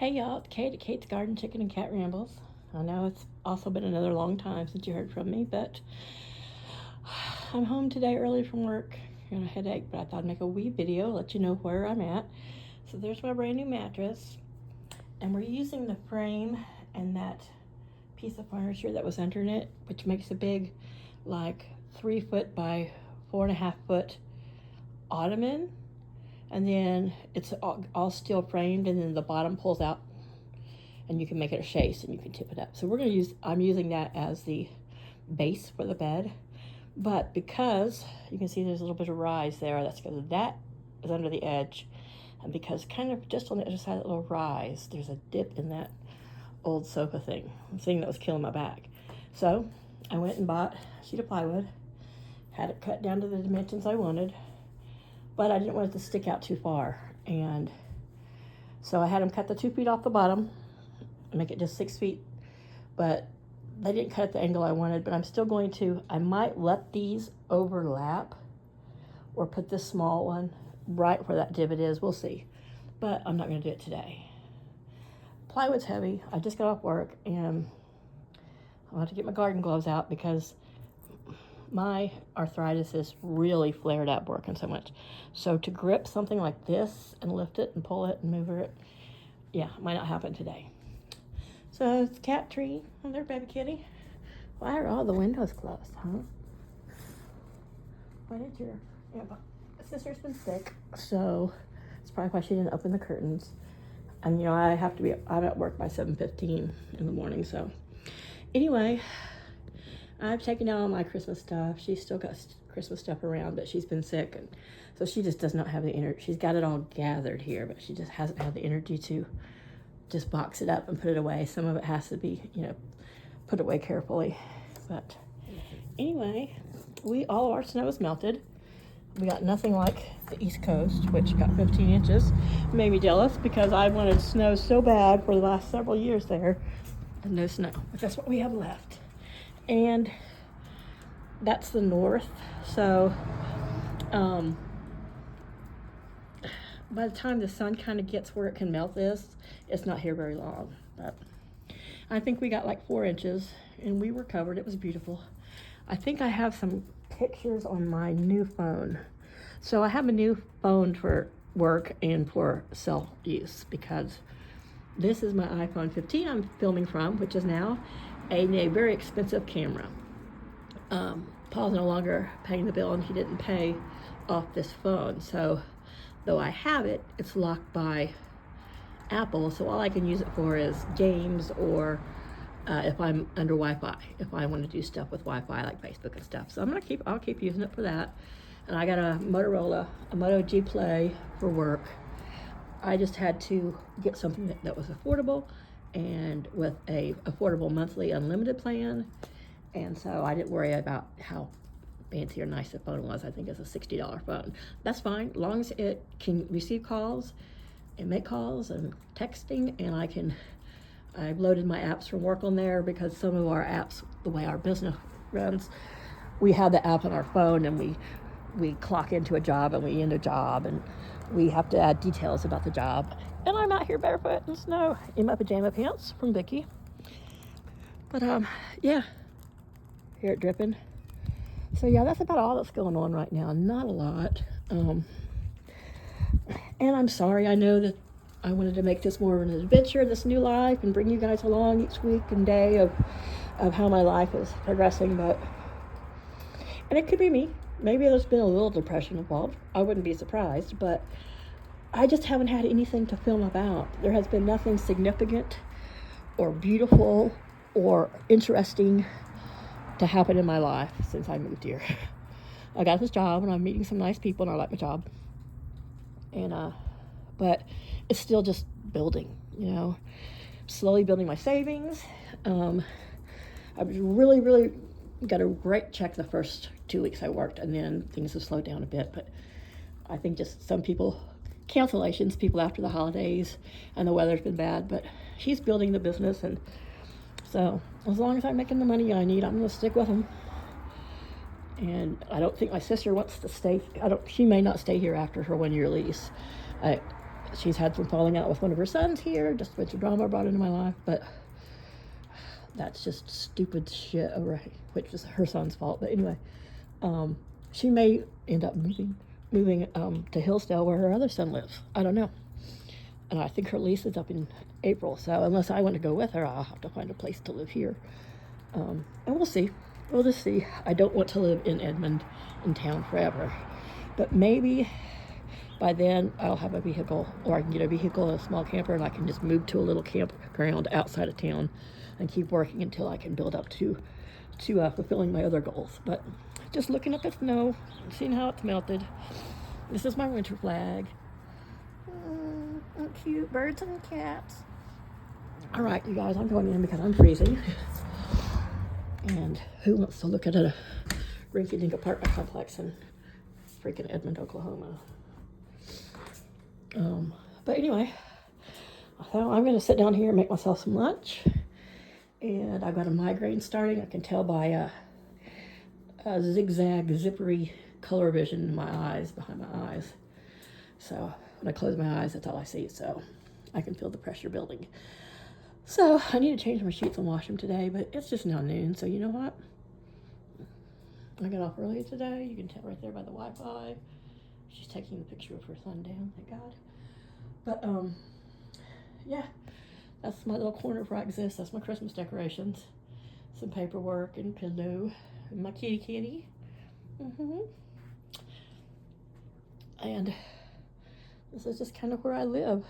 Hey y'all, it's Kate at Kate's Garden Chicken and Cat Rambles. I know it's also been another long time since you heard from me, but I'm home today early from work. Got a headache, but I thought I'd make a wee video, let you know where I'm at. So there's my brand new mattress, and we're using the frame and that piece of furniture that was under it, which makes a big, like 3 foot by 4.5 foot ottoman. And then it's all steel framed, and then the bottom pulls out and you can make it a chaise and you can tip it up. So I'm using that as the base for the bed. But because you can see there's a little bit of rise there, that's because that is under the edge. And because kind of just on the other side of the little rise, there's a dip in that old sofa thing that was killing my back. So I went and bought a sheet of plywood, had it cut down to the dimensions I wanted, but I didn't want it to stick out too far. And so I had them cut the 2 feet off the bottom, make it just 6 feet, but they didn't cut at the angle I wanted. But I'm still going to, I might let these overlap or put this small one right where that divot is. We'll see, but I'm not going to do it today. Plywood's heavy. I just got off work and I'll have to get my garden gloves out because my arthritis is really flared up working so much. So to grip something like this and lift it and pull it and move it, yeah, might not happen today. So it's cat tree. Oh, there, baby kitty. Why are all the windows closed, huh? Why did your sister's been sick, so it's probably why she didn't open the curtains. And I'm at work by 7:15 in the morning. So anyway, I've taken out all my Christmas stuff. She's still got Christmas stuff around, but she's been sick, and so she just does not have the energy. She's got it all gathered here, but she just hasn't had the energy to just box it up and put it away. Some of it has to be, put away carefully. But anyway, all of our snow is melted. We got nothing like the East Coast, which got 15 inches. Made me jealous because I wanted snow so bad for the last several years there, and no snow. But that's what we have left. And that's the north. So by the time the sun kind of gets where it can melt this, it's not here very long. But I think we got like 4 inches and we were covered. It was beautiful. I think I have some pictures on my new phone. So I have a new phone for work and for self use because this is my iPhone 15 I'm filming from, which is now a very expensive camera. Paul's no longer paying the bill and he didn't pay off this phone. So though I have it, it's locked by Apple. So all I can use it for is games or if I'm under Wi-Fi, if I want to do stuff with Wi-Fi like Facebook and stuff. So I'll keep using it for that. And I got a Moto G Play for work. I just had to get something that was affordable and with a affordable monthly unlimited plan. And so I didn't worry about how fancy or nice the phone was. I think it's a $60 phone. That's fine, as long as it can receive calls and make calls and texting, and I've loaded my apps from work on there because some of our apps, the way our business runs, we have the app on our phone and we clock into a job and we end a job and we have to add details about the job. And I'm out here barefoot in snow in my pajama pants from Vicky. But yeah, hear it dripping. So yeah, that's about all that's going on right now. Not a lot. And I'm sorry. I know that I wanted to make this more of an adventure, this new life, and bring you guys along each week and day of how my life is progressing. And it could be me. Maybe there's been a little depression involved. I wouldn't be surprised, but I just haven't had anything to film about. There has been nothing significant or beautiful or interesting to happen in my life since I moved here. I got this job and I'm meeting some nice people and I like my job. And but it's still just building, slowly building my savings. I was really got a great check the first 2 weeks I worked, and then things have slowed down a bit. But I think just some people after the holidays, and the weather's been bad. But he's building the business, and so as long as I'm making the money I need, I'm going to stick with him. And I don't think my sister wants to stay. She may not stay here after her 1 year lease. she's had some falling out with one of her sons here, just a bunch of drama brought into my life, but that's just stupid shit over, which is her son's fault. But anyway, she may end up moving to Hillsdale where her other son lives. I don't know. And I think her lease is up in April, so unless I want to go with her, I'll have to find a place to live here. And we'll see. We'll just see. I don't want to live in Edmond, in town forever. But maybe by then I'll have a vehicle, or I can get a vehicle and a small camper, and I can just move to a little campground outside of town and keep working until I can build up to fulfilling my other goals. But just looking at the snow, seeing how it's melted. This is my winter flag. Cute birds and cats. All right, you guys, I'm going in because I'm freezing. And who wants to look at a rinky-dink apartment complex in freaking Edmond, Oklahoma? But anyway, so I'm going to sit down here and make myself some lunch. And I've got a migraine starting. I can tell by a zigzag, zippery color vision in my eyes, behind my eyes. So when I close my eyes, that's all I see. So I can feel the pressure building. So I need to change my sheets and wash them today, but it's just now noon. So you know what? I got off early today. You can tell right there by the Wi-Fi. She's taking the picture of her son down, thank God. But yeah, that's my little corner where I exist. That's my Christmas decorations. Some paperwork and pillow. And my kitty. And this is just kind of where I live.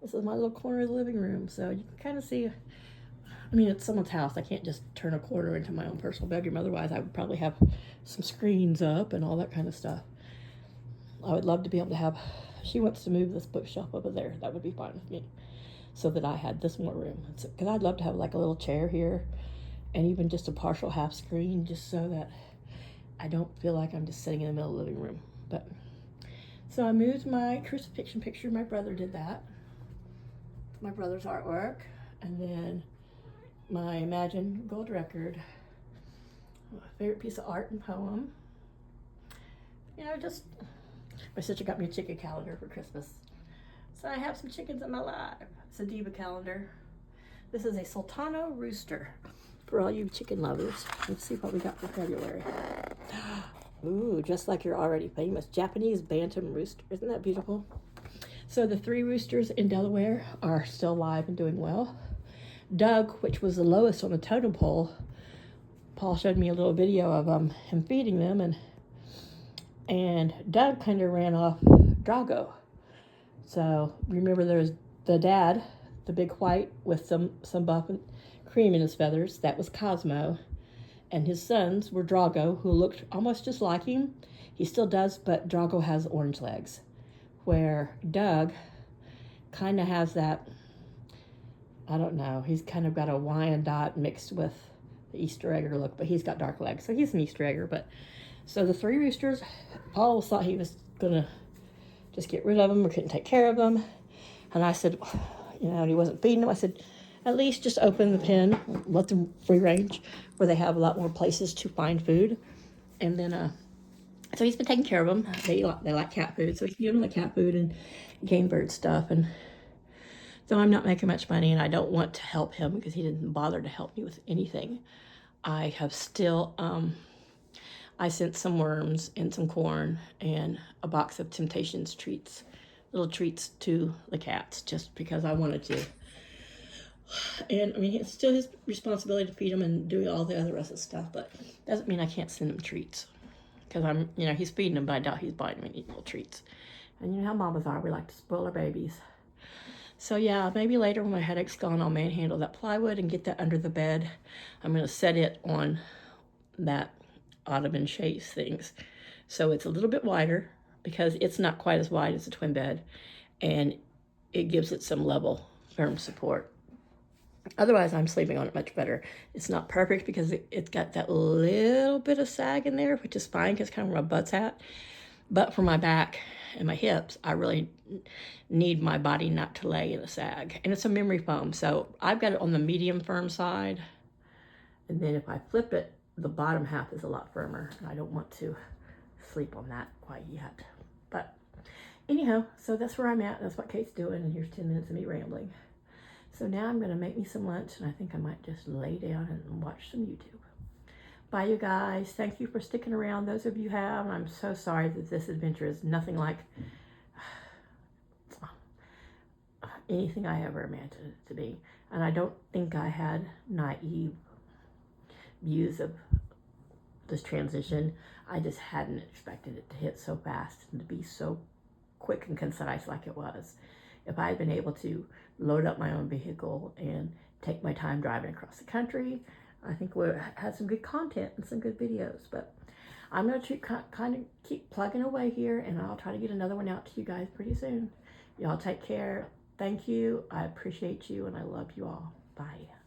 This is my little corner of the living room. So you can kind of see, I mean, it's someone's house. I can't just turn a corner into my own personal bedroom. Otherwise, I would probably have some screens up and all that kind of stuff. I would love to be able to have, she wants to move this bookshelf over there. That would be fine with me. So that I had this more room. Because I'd love to have like a little chair here and even just a partial half screen just so that I don't feel like I'm just sitting in the middle of the living room. But so I moved my crucifixion picture. My brother did that. My brother's artwork. And then my Imagine gold record. My favorite piece of art and poem. You know, just, my sister got me a chicken calendar for Christmas. So I have some chickens in my life. It's a Diva calendar. This is a Sultano rooster for all you chicken lovers. Let's see what we got for February. Ooh, just like you're already famous. Japanese bantam rooster. Isn't that beautiful? So the 3 roosters in Delaware are still alive and doing well. Doug, which was the lowest on the totem pole, Paul showed me a little video of him feeding them, and Doug kind of ran off Drago. So remember, there's the dad, the big white with some buff and cream in his feathers. That was Cosmo. And his sons were Drago, who looked almost just like him. He still does, but Drago has orange legs. Where Doug kind of has that, I don't know, he's kind of got a Wyandotte mixed with the Easter egger look, but he's got dark legs. So he's an Easter egger. But so the 3 roosters, Paul thought he was going to just get rid of them or couldn't take care of them. And I said, you know, and he wasn't feeding them. I said, at least just open the pen, let them free range where they have a lot more places to find food. And then, so he's been taking care of them. They like cat food, so he's giving them the cat food and game bird stuff. And so I'm not making much money, and I don't want to help him because he didn't bother to help me with anything. I have still, I sent some worms and some corn and a box of Temptations treats, little treats to the cats, just because I wanted to. And I mean, it's still his responsibility to feed them and do all the other rest of the stuff, but doesn't mean I can't send him treats. Because I'm, you know, he's feeding them, but I doubt he's buying them any little treats. And you know how mamas are, we like to spoil our babies. So yeah, maybe later when my headache's gone, I'll manhandle that plywood and get that under the bed. I'm going to set it on that ottoman chaise things. So it's a little bit wider because it's not quite as wide as a twin bed. And it gives it some level, firm support. Otherwise, I'm sleeping on it much better. It's not perfect because it's got that little bit of sag in there, which is fine because it's kind of where my butt's at. But for my back and my hips, I really need my body not to lay in a sag. And it's a memory foam, so I've got it on the medium firm side. And then if I flip it, the bottom half is a lot firmer. And I don't want to sleep on that quite yet. But anyhow, so that's where I'm at. That's what Kate's doing, and here's 10 minutes of me rambling. So now I'm going to make me some lunch, and I think I might just lay down and watch some YouTube. Bye, you guys. Thank you for sticking around. Those of you have, and I'm so sorry that this adventure is nothing like anything I ever imagined it to be. And I don't think I had naive views of this transition. I just hadn't expected it to hit so fast and to be so quick and concise like it was. If I had been able to load up my own vehicle and take my time driving across the country, I think we had some good content and some good videos. But I'm going to kind of keep plugging away here, and I'll try to get another one out to you guys pretty soon. Y'all take care. Thank you. I appreciate you, and I love you all. Bye.